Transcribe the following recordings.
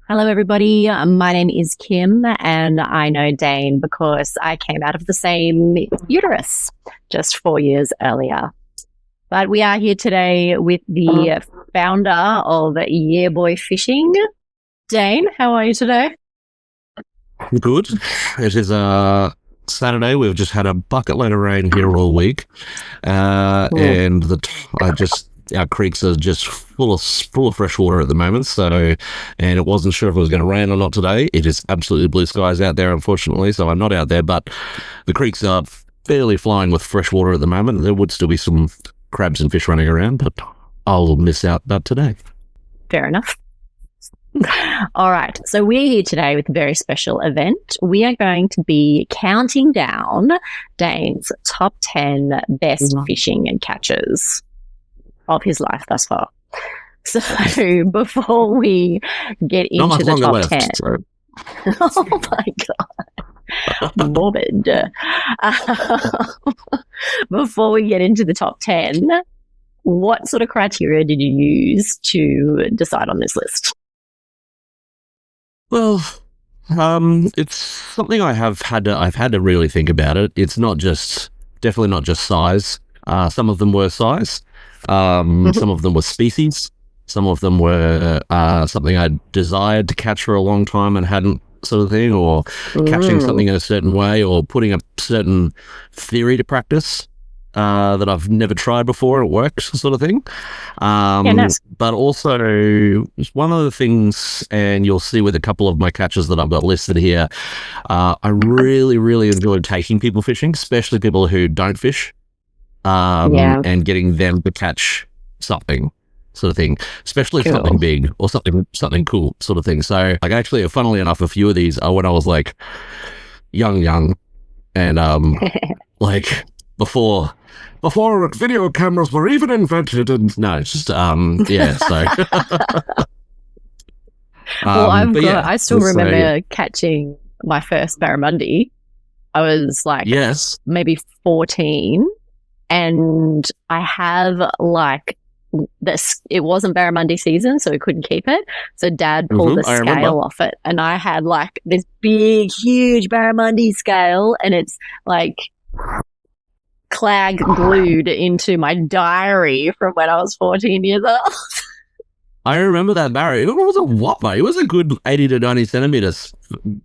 Hello, everybody. My name is Kim, and I know Dane because I came out of the same uterus just 4 years earlier. But we are here today with the founder of Yeah Buoy Fishing. Dane, how are you today? Good. It is Saturday. We've just had a bucket load of rain here all week, Cool. and our creeks are just full of fresh water at the moment. So, and it wasn't sure if it was going to rain or not today. It is absolutely blue skies out there, unfortunately. So I'm not out there, but the creeks are fairly flying with fresh water at the moment. There would still be some crabs and fish running around, but I'll miss out that today. Fair enough. All right. So we're here today with a very special event. We are going to be counting down Dane's top 10 best fishing and catches of his life thus far. So before we get Not into much the longer top left. 10, So. oh my God, morbid. Before we get into the top 10, what sort of criteria did you use to decide on this list? Well, it's something I've had to really think about it. It's definitely not just size. Some of them were size. Some of them were species. Some of them were something I desired to catch for a long time and hadn't, sort of thing, or catching something in a certain way, or putting a certain theory to practice that I've never tried before. It works, sort of thing. Nice. But also, one of the things, and you'll see with a couple of my catches that I've got listed here, I really, really enjoyed taking people fishing, especially people who don't fish, and getting them to catch something, sort of thing, especially something big or something cool, sort of thing. So, like, actually, funnily enough, a few of these are when I was like young, and like before video cameras were even invented, and no, it's just yeah. So, well, I still remember catching my first barramundi. I was like, maybe 14, and I have like this. It wasn't barramundi season, so we couldn't keep it. So Dad pulled the scale off it, and I had like this big, huge barramundi scale, and it's like clag glued into my diary from when I was 14 years old. I remember that barra. It was a whopper. It was a good 80 to 90 centimeters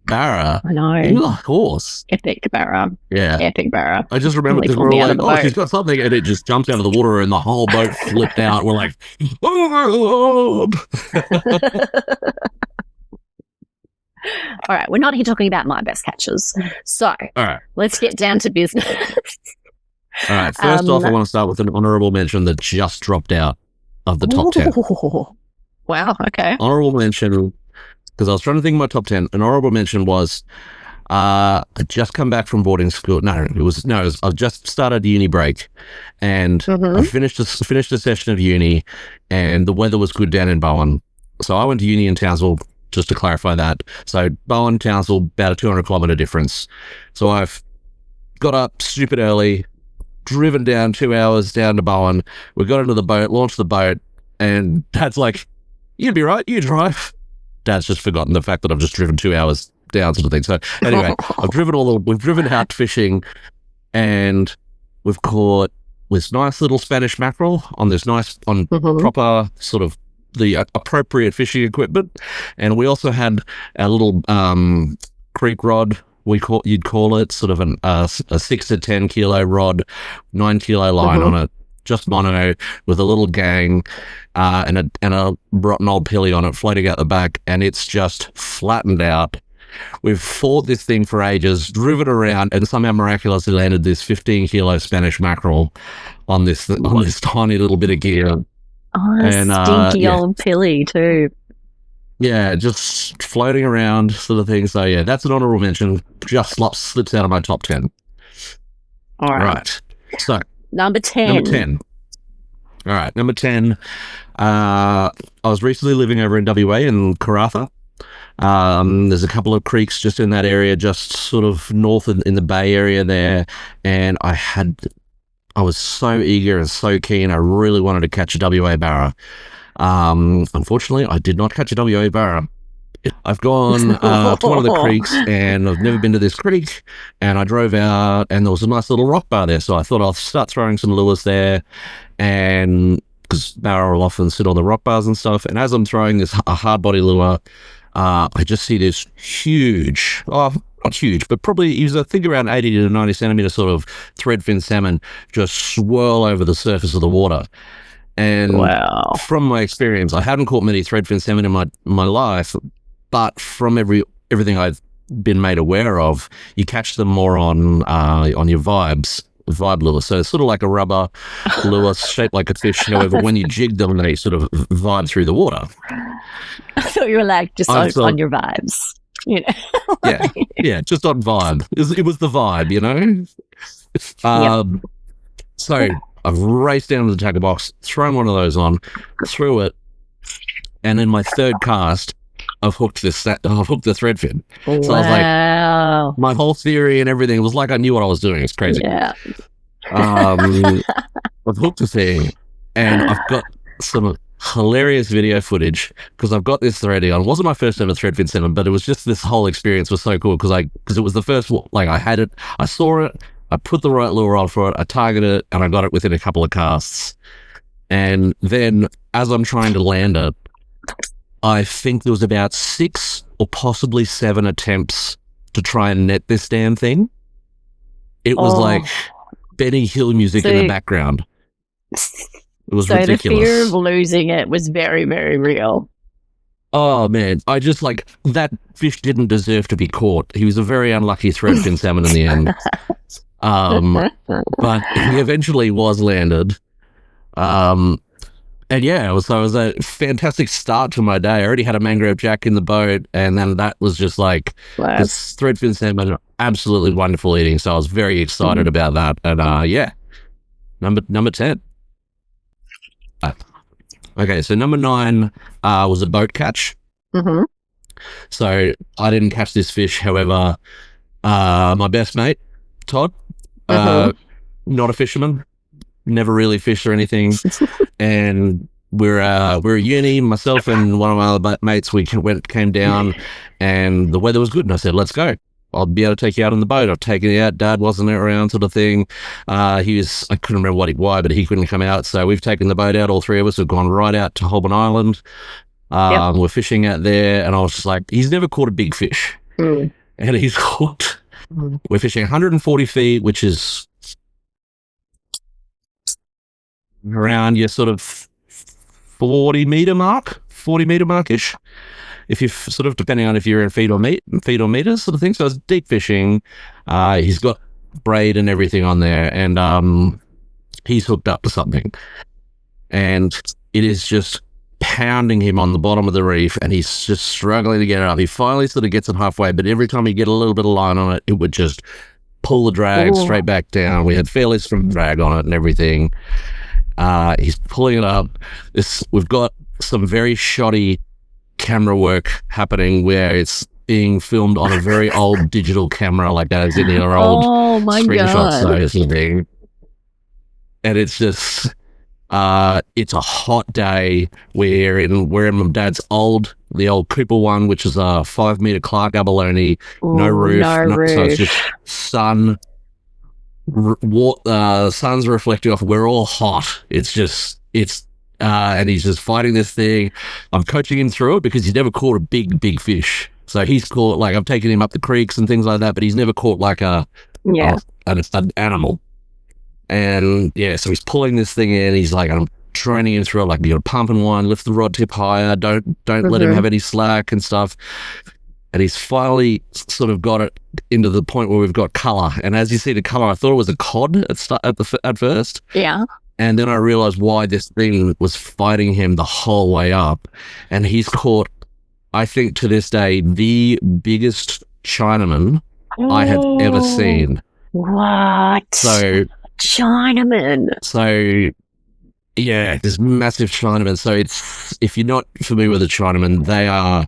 barra. I know. It was a horse. Epic barra. Yeah. Epic barra. I just remember because we were like, oh, she's got something, and it just jumps out of the water and the whole boat flipped out. We're like, oh my God. All right. We're not here talking about my best catches. So let's get down to business. All right. First off, I want to start with an honorable mention that just dropped out of the top 10. Wow. Okay. Honorable mention, because I was trying to think of my top 10. An honorable mention was I just come back from boarding school. I've just started uni break, and I finished a session of uni, and the weather was good down in Bowen. So I went to uni in Townsville, just to clarify that. So Bowen, Townsville, about a 200-kilometer difference. So I've got up stupid early, driven down 2 hours down to Bowen. We got into the boat, launched the boat, and Dad's like, "You'd be right, you drive." Dad's just forgotten the fact that I've just driven 2 hours down, sort of thing. So anyway, we've driven out fishing, and we've caught this nice little Spanish mackerel on proper sort of the appropriate fishing equipment, and we also had our little creek rod. You'd call it sort of a 6 to 10 kilo rod, 9 kilo line on it, just mono with a little gang, and a rotten old pilly on it floating out the back, and it's just flattened out. We've fought this thing for ages, driven around, and somehow miraculously landed this 15 kilo Spanish mackerel on this tiny little bit of gear. Oh, and stinky old pilly too. Yeah, just floating around, sort of thing. So yeah, that's an honorable mention. Just slips out of my top 10. All right. So number 10. All right, number 10. I was recently living over in WA in Karratha. There's a couple of creeks just in that area, just sort of north in the Bay area there, and I was so eager and so keen. I really wanted to catch a WA barra. Unfortunately, I did not catch a WA barra. I've gone to one of the creeks, and I've never been to this creek, and I drove out, and there was a nice little rock bar there, so I thought I'll start throwing some lures there, and because barra will often sit on the rock bars and stuff, and as I'm throwing this a hard body lure, I just see this huge, not huge, but probably it was, I think, around 80 to 90 centimeter sort of threadfin salmon just swirl over the surface of the water. And wow. From my experience, I hadn't caught many threadfin salmon in my life, but from everything I've been made aware of, you catch them more on your vibe lure. So it's sort of like a rubber lure shaped like a fish. However, when you jig them, they sort of vibe through the water. I thought you were like just on your vibes, you know. yeah, just on vibe. It was the vibe, you know. So I've raced down to the tackle box, thrown one of those on, threw it, and in my third cast, I've hooked the threadfin. Wow. So I was like, my whole theory and everything was like I knew what I was doing. It's crazy. Yeah. I've hooked the thing, and I've got some hilarious video footage because I've got this threading on. It wasn't my first ever threadfin salmon, but it was just this whole experience was so cool because it was the first, like, I had it, I saw it, I put the right lure on for it, I targeted it, and I got it within a couple of casts. And then as I'm trying to land it, I think there was about 6 or possibly 7 attempts to try and net this damn thing. It was like Benny Hill music in the background. It was ridiculous. So the fear of losing it was very, very real. Oh, man. I just, like, that fish didn't deserve to be caught. He was a very unlucky threadfin salmon in the end. But he eventually was landed. And yeah, it was a fantastic start to my day. I already had a mangrove jack in the boat, and then that was just like this threadfin salmon, absolutely wonderful eating. So I was very excited about that. And yeah, number 10. Okay, so number 9 was a boat catch. Mm-hmm. So I didn't catch this fish. However, my best mate, Todd, not a fisherman, never really fished or anything. And we're at uni, myself and one of my other mates, we came down and the weather was good. And I said, let's go. I'll be able to take you out on the boat. I've taken you out. Dad wasn't around, sort of thing. I couldn't remember why, but he couldn't come out. So we've taken the boat out. All 3 of us have gone right out to Holborn Island. We're fishing out there. And I was just like, he's never caught a big fish. And he's caught, we're fishing 140 feet, which is around your sort of 40 meter mark-ish. If you're sort of, depending on if you're in feet or meters sort of thing. So it's deep fishing. He's got braid and everything on there, and he's hooked up to something. And it is just pounding him on the bottom of the reef, and he's just struggling to get it up. He finally sort of gets it halfway, but every time he get a little bit of line on it, it would just pull the drag straight back down. We had fairly strong drag on it and everything. He's pulling it up. We've got some very shoddy camera work happening where it's being filmed on a very old digital camera, like that is in your old screenshots. So sort of thing. And it's just, it's a hot day. We're in my dad's the old Cooper one, which is a 5 meter Clark abalone, no roof. So it's just sun. Sun's reflecting off. We're all hot. And he's just fighting this thing. I'm coaching him through it because he's never caught a big fish. So he's caught, like, I've taken him up the creeks and things like that, but he's never caught like an animal. And yeah, so he's pulling this thing in. He's like, I'm training him through it, like, you got to pump and wind, lift the rod tip higher, don't let him have any slack and stuff. And he's finally sort of got it into the point where we've got color. And as you see the color, I thought it was a cod at first. Yeah. And then I realized why this thing was fighting him the whole way up. And he's caught, I think to this day, the biggest Chinaman I have ever seen. What? So Chinaman. So yeah, this massive Chinaman. So if you're not familiar with a Chinaman, they are,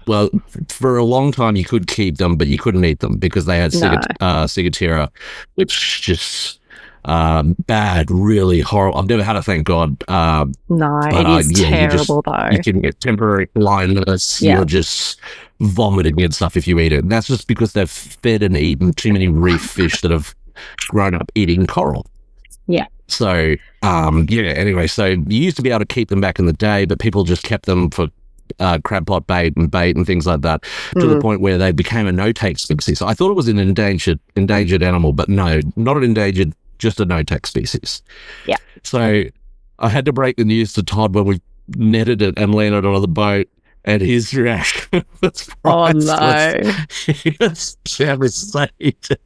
well, for a long time you could keep them, but you couldn't eat them because they had ciguatera, which just bad, really horrible. I've never had it, thank God. No, it is terrible though. You can get temporary blindness. You're just vomiting and stuff if you eat it. And that's just because they've fed and eaten too many reef fish that have grown up eating coral. Yeah. So, anyway, so you used to be able to keep them back in the day, but people just kept them for crab pot bait and things like that, to the point where they became a no-take species. So I thought it was an endangered animal, but no, not an endangered, just a no-take species. Yeah. So I had to break the news to Todd when we netted it and landed on the boat, and his reaction was priceless. He was devastated.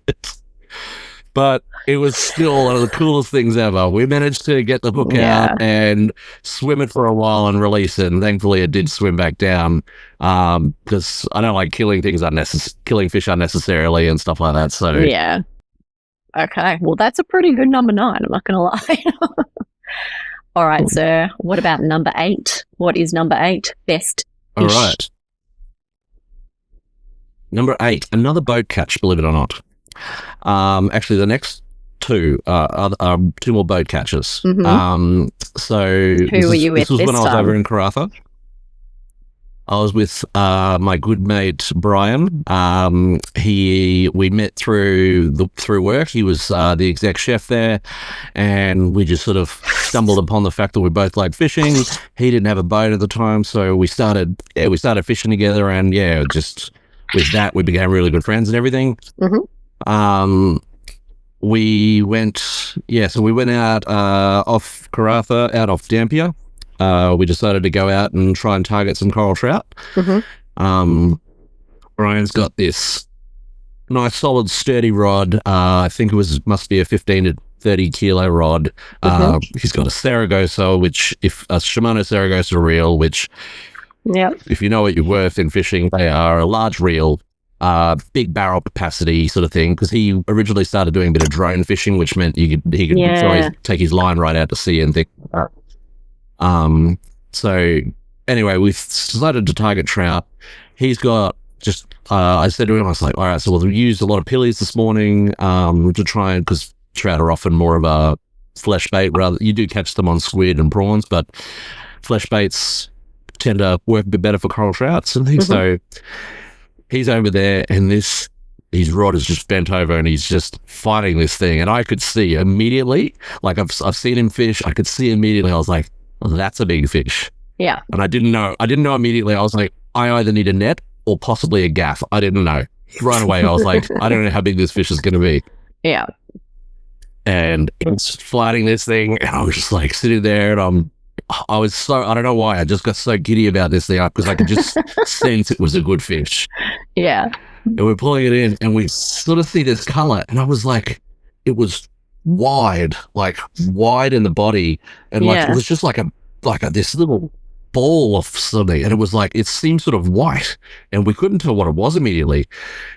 But it was still one of the coolest things ever. We managed to get the hook out and swim it for a while and release it. And thankfully it did swim back down, because I don't like killing fish unnecessarily and stuff like that. So yeah. Okay. Well, that's a pretty good number 9. I'm not going to lie. All right, sir. What about number 8? What is number 8? Best fish. All right. Number 8, another boat catch, believe it or not. Actually, the next 2 are 2 more boat catches. So who were you with? This was when I was over in Karratha. I was with my good mate Brian. We met through work. He was the exec chef there, and we just sort of stumbled upon the fact that we both liked fishing. He didn't have a boat at the time, so we started fishing together, and just with that we became really good friends and everything. We went out off Karratha, out off Dampier. We decided to go out and try and target some coral trout. Brian's got this nice, solid, sturdy rod. I think must be a 15 to 30 kilo rod. He's got a Saragossa, which a Shimano Saragossa reel, which, if you know what you're worth in fishing, they are a large reel. Big barrel capacity sort of thing, because he originally started doing a bit of drone fishing, which meant he could take his line right out to sea and things. So anyway, we decided to target trout. He's got I said to him, I was like, all right, so we'll use a lot of pillies this morning to try and, because trout are often more of a flesh bait, rather you do catch them on squid and prawns, but flesh baits tend to work a bit better for coral trouts and things. So he's over there, and his rod is just bent over, and he's just fighting this thing. And I could see immediately, like I've seen him fish. I could see immediately. I was like, oh, that's a big fish. Yeah. And I didn't know immediately. I was like, I either need a net or possibly a gaff. I didn't know. Right away, I was like, I don't know how big this fish is going to be. Yeah. And it's fighting this thing, and I was just like sitting there, and I don't know why, I just got so giddy about this thing, because I could just sense it was a good fish. Yeah. And we're pulling it in, and we sort of see this color, and I was like, it was wide in the body, and it was just like this little ball of something, and it was like, it seemed sort of white, and we couldn't tell what it was immediately.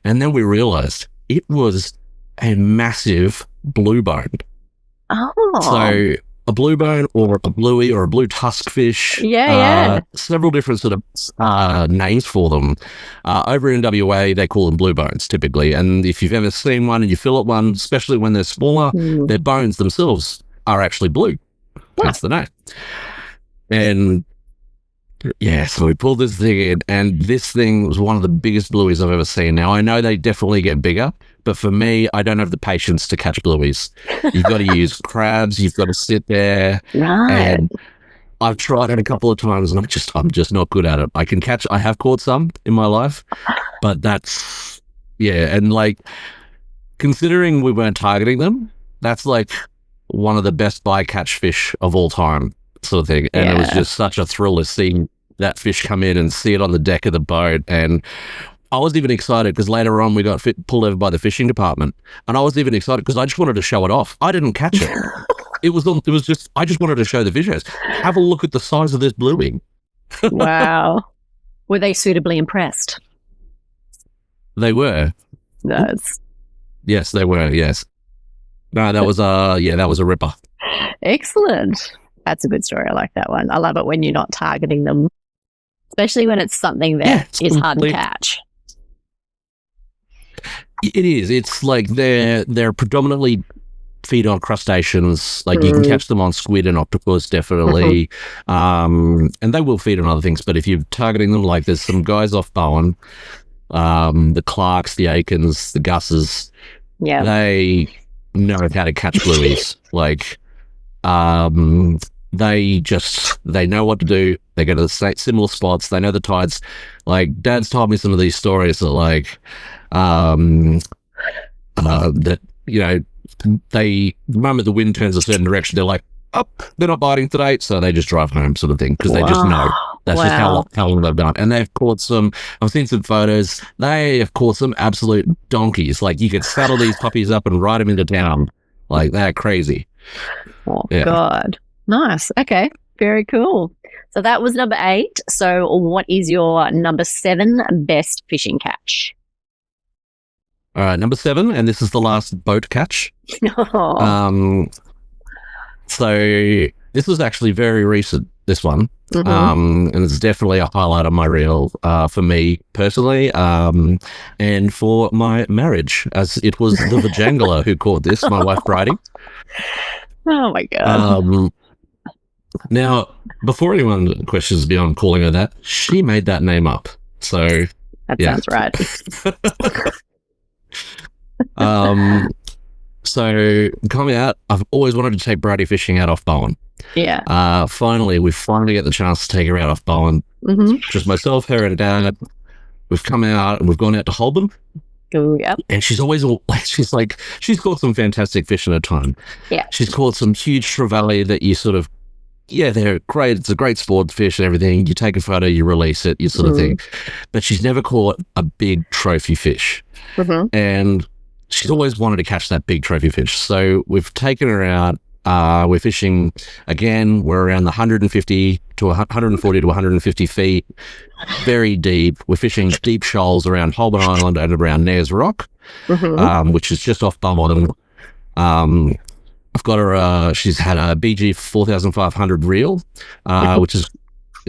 And then we realized it was a massive blue bone. Oh. So a blue bone or a bluey or a blue tusk fish. Several different sort of names for them. Over in WA, they call them blue bones typically. And if you've ever seen one and you fillet one, especially when they're smaller, their bones themselves are actually blue. That's the name. And so we pulled this thing in, and this thing was one of the biggest blueies I've ever seen. Now, I know they definitely get bigger, but for me, I don't have the patience to catch blueies. You've got to use crabs. You've got to sit there. Right. And I've tried it a couple of times, and I'm just not good at it. I have caught some in my life, but that's, and like, considering we weren't targeting them, that's like one of the best bycatch fish of all time, sort of thing. And it was just such a thrill to see that fish come in and see it on the deck of the boat. And I was even excited because later on we got pulled over by the fishing department, and I was even excited because I just wanted to show it off. I didn't catch it. I just wanted to show the visuals. Have a look at the size of this bluey. Wow. Were they suitably impressed? They were. Nice. Yes, they were. Yes. No, that was a ripper. Excellent. That's a good story. I like that one. I love it when you're not targeting them, especially when it's something that is hard to catch. It is. It's like they're predominantly feed on crustaceans. Like you can catch them on squid and octopus, definitely. And they will feed on other things. But if you're targeting them, like there's some guys off Bowen, the Clarks, the Aikens, the Gusses, they know how to catch blueies. Like, they know what to do. They go to the similar spots. They know the tides. Like Dad's told me some of these stories that like, that, you know, the moment the wind turns a certain direction, they're like, oh, they're not biting today. So they just drive home sort of thing. Cause they just know. That's just how long they've done. And they've caught some, I've seen some photos. They have caught some absolute donkeys. Like you could saddle these puppies up and ride them into town. Like they're crazy. Oh, God. Nice. Okay. Very cool. So that was number 8. So what is your number 7 best fishing catch? All right, number 7, and this is the last boat catch. So this was actually very recent, this one. And it's definitely a highlight of my reel for me personally, and for my marriage, as it was the Vajangler who caught this, my wife Bridie. Oh my God. Now, before anyone questions me on calling her that, she made that name up. So that sounds right. So coming out, I've always wanted to take Bridie fishing out off Bowen. Yeah. We finally get the chance to take her out off Bowen. Just myself, her, and Dad. We've come out and we've gone out to Holborn. Oh, yeah. And she's caught some fantastic fish in her time. Yeah. She's caught some huge trevally that you sort of, they're great. It's a great sport fish and everything. You take a photo, you release it, you sort of thing. But she's never caught a big trophy fish. And she's always wanted to catch that big trophy fish. So we've taken her out. We're fishing again. We're around the 150 to 140 to 150 feet, very deep. We're fishing deep shoals around Holborn Island and around Nares Rock, which is just off Bum. I've got her. She's had a BG 4500 reel, which is.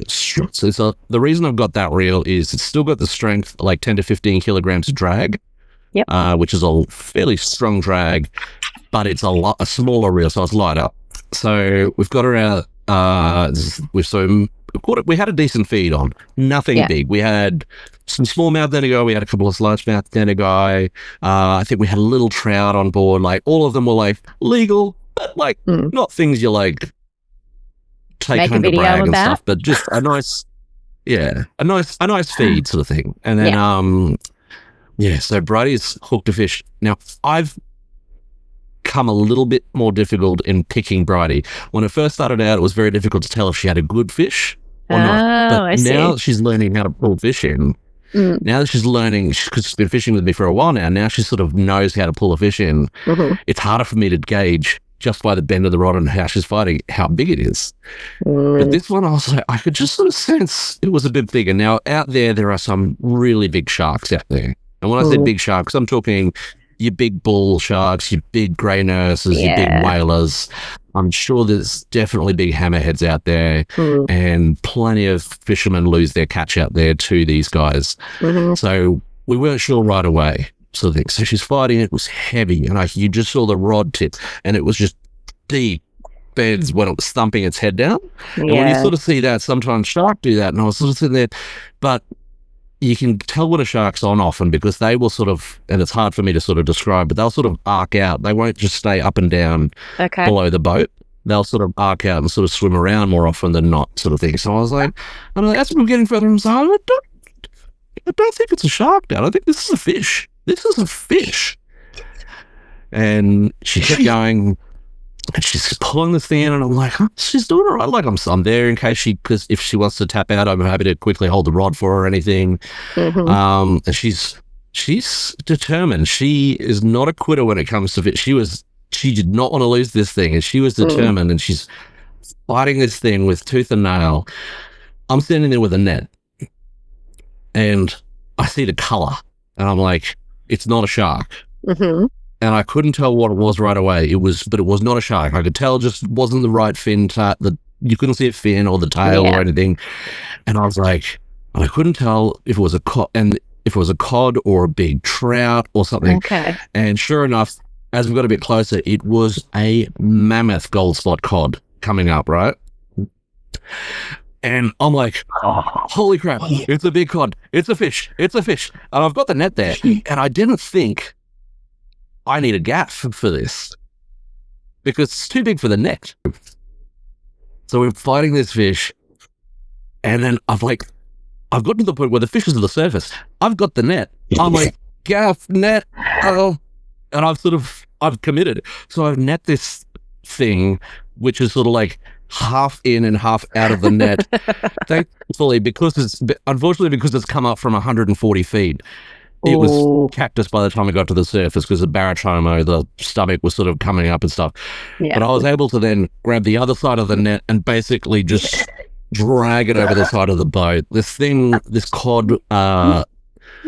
So the reason I've got that reel is it's still got the strength, like 10 to 15 kilograms of drag, which is a fairly strong drag, but it's a smaller reel, so it's lighter. So we've got her out. We had a decent feed on, nothing big. We had some smallmouth Denegai. We had a couple of largemouth Denegai. I think we had a little trout on board. Like all of them were like legal, but like not things you like take home to brag and stuff, but just a nice feed sort of thing. And then so Bridie's hooked a fish. Now I've come a little bit more difficult in picking Bridie. When it first started out, it was very difficult to tell if she had a good fish or not. But now she's learning how to pull fish in. Now that she's learning, because she's been fishing with me for a while now she sort of knows how to pull a fish in. It's harder for me to gauge just by the bend of the rod and how she's fighting, how big it is. But this one, I could just sort of sense it was a bit bigger. Now, out there are some really big sharks out there. And when I say big sharks, I'm talking your big bull sharks, your big grey nurses, your big whalers. I'm sure there's definitely big hammerheads out there, and plenty of fishermen lose their catch out there to these guys. So we weren't sure right away. Sort of thing. So she's fighting, it was heavy, and you just saw the rod tip, and it was just deep beds when it was thumping its head down. And when you sort of see that, sometimes shark do that, and I was sort of sitting there, but you can tell when a shark's on often because they will sort of, and it's hard for me to sort of describe, but they'll sort of arc out. They won't just stay up and down below the boat. They'll sort of arc out and sort of swim around more often than not, sort of thing. So I was like, as we're getting further, I'm like, I don't think it's a shark now. I think this is a fish. This is a fish. And she kept going, and she's pulling this thing in, and I'm like, she's doing all right. Like I'm there in case because if she wants to tap out, I'm happy to quickly hold the rod for her or anything. And she's determined. She is not a quitter when it comes to fish. She did not want to lose this thing, and she was determined, and she's fighting this thing with tooth and nail. I'm standing there with a net, and I see the color, and I'm like, it's not a shark. And I couldn't tell what it was right away. But it was not a shark. I could tell it just wasn't the right fin. You couldn't see a fin or the tail or anything. And I was like, and I couldn't tell if it was a cod or a big trout or something. And sure enough, as we got a bit closer, it was a mammoth gold spot cod coming up, right? And I'm like, oh, holy crap, it's a big cod. It's a fish. It's a fish. And I've got the net there. And I didn't think I need a gaff for this because it's too big for the net. So we're fighting this fish. And then I've gotten to the point where the fish is on the surface. I've got the net. I'm like, gaff, net. Oh. And I've committed. So I've net this thing, which is sort of like half in and half out of the net. Thankfully, because it's come up from 140 feet, it was cactus by the time it got to the surface because the barotomo, the stomach was sort of coming up and stuff. Yeah. But I was able to then grab the other side of the net and basically just drag it over the side of the boat. This cod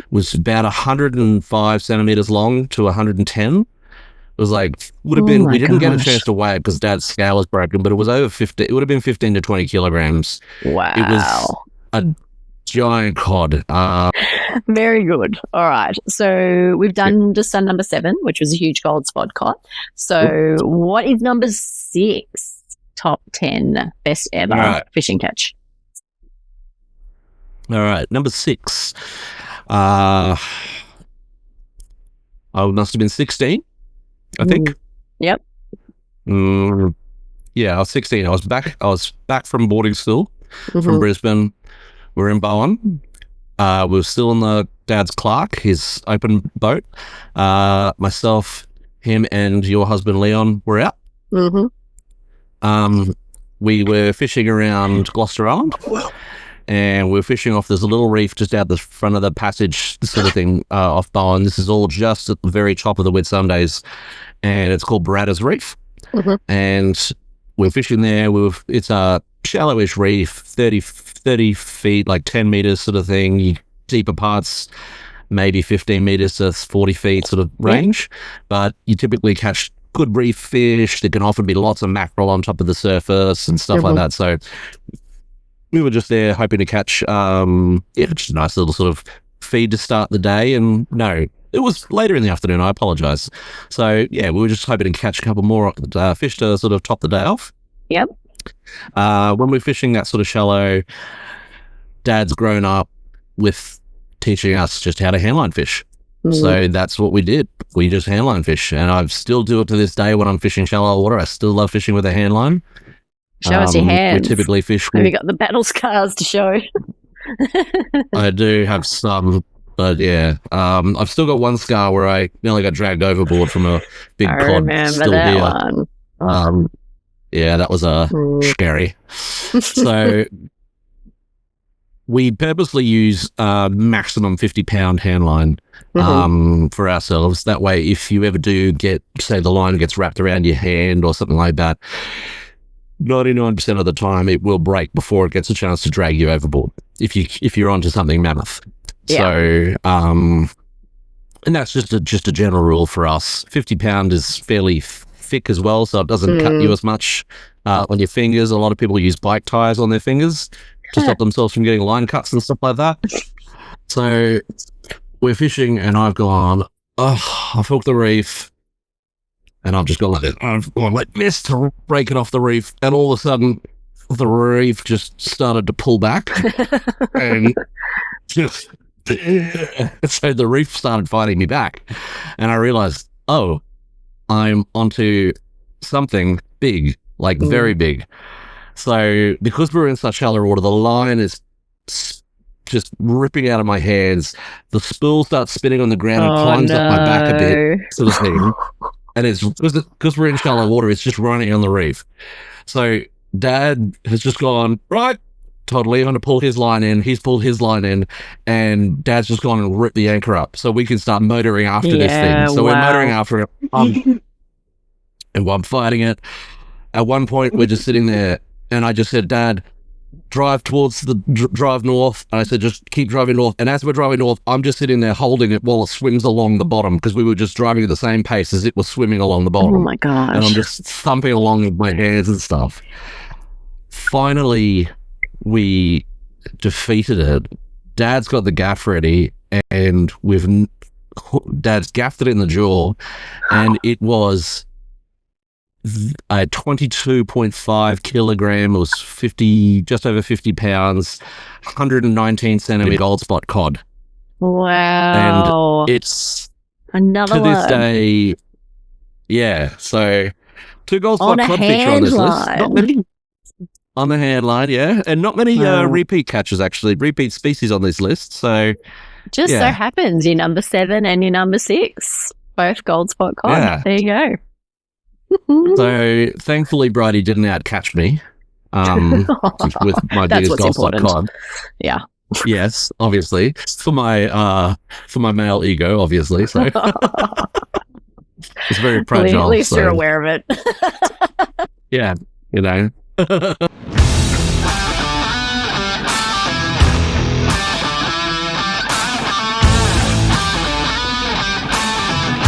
was about 105 centimeters long to 110. It was like, we didn't get a chance to weigh it because Dad's scale was broken, but it was over 50. It would have been 15 to 20 kilograms. Wow. It was a giant cod. Very good. All right. So we've just done number 7, which was a huge gold spot cod. So what is number 6? Top 10 best ever fishing catch. All right. Number 6. I must have been 16. I think. Yep. Yeah, I was 16. I was back from boarding school from Brisbane. We're in Bowen. We were still in the Dad's Clark, his open boat. Myself, him, and your husband Leon were out. We were fishing around Gloucester Island, and we were fishing off this little reef just out the front of the passage, sort of thing, off Bowen. This is all just at the very top of the Whitsundays, and it's called Baratta's Reef. And we're fishing there. It's a shallowish reef, 30 feet, like 10 meters sort of thing. Deeper parts, maybe 15 meters to 40 feet sort of range. But you typically catch good reef fish. There can often be lots of mackerel on top of the surface and stuff like that. So we were just there hoping to catch, just a nice little sort of feed to start the day. And no, it was later in the afternoon. I apologize. So yeah, we were just hoping to catch a couple more fish to sort of top the day off. Yep. When we're fishing that sort of shallow, Dad's grown up with teaching us just how to handline fish. So that's what we did. We just handline fish, and I still do it to this day when I'm fishing shallow water. I still love fishing with a handline. Show us your hands. We typically fish. Have you got the battle scars to show? I do have some, but yeah, I've still got one scar where I nearly got dragged overboard from a big cod. Remember still that here. one. Yeah, that was scary. So we purposely use maximum 50-pound handline for ourselves. That way, if you ever do get, say, the line gets wrapped around your hand or something like that, 99% of the time it will break before it gets a chance to drag you overboard if you're onto something mammoth. So, and that's just a general rule for us. 50-pound is fairly thick as well, so it doesn't cut you as much on your fingers. A lot of people use bike tires on their fingers to stop themselves from getting line cuts and stuff like that. So we're fishing, and I've gone, I've hooked the reef, and I've just gone like this. I've gone like this to break it off the reef, and all of a sudden, the reef just started to pull back, and just so the reef started fighting me back, and I realized, I'm onto something big, like very big. So because we're in such shallow water, the line is just ripping out of my hands. The spool starts spinning on the ground and climbs up my back a bit, sort of thing. And it's because we're in shallow water, it's just running on the reef. So Dad has just gone, right, told Leon to pull his line in. He's pulled his line in, and Dad's just gone and ripped the anchor up so we can start motoring after this thing. So we're motoring after it. And while I'm fighting it, at one point we're just sitting there, and I just said, Dad, drive north. And I said, just keep driving north. And as we're driving north, I'm just sitting there holding it while it swims along the bottom, because we were just driving at the same pace as it was swimming along the bottom. Oh my gosh. And I'm just thumping along with my hands and stuff. Finally, we defeated it. Dad's got the gaff ready, and we've Dad's gaffed it in the jaw, and it was a 22.5 kilogram. It was just over 50 pounds, 119 centimeter gold spot cod. Wow. And it's another to one. This day, yeah. So 2 gold spot cod feature on this list. Not many on the hand line, yeah. And not many repeat catches, actually, repeat species on this list. So just so happens your number 7 and your number 6, both gold spot cod. Yeah. There you go. So thankfully, Bridie didn't outcatch me with my biggest gold spot cod. Yeah. Yes, obviously for my male ego, obviously. So it's very fragile. At least you're aware of it. Yeah, you know.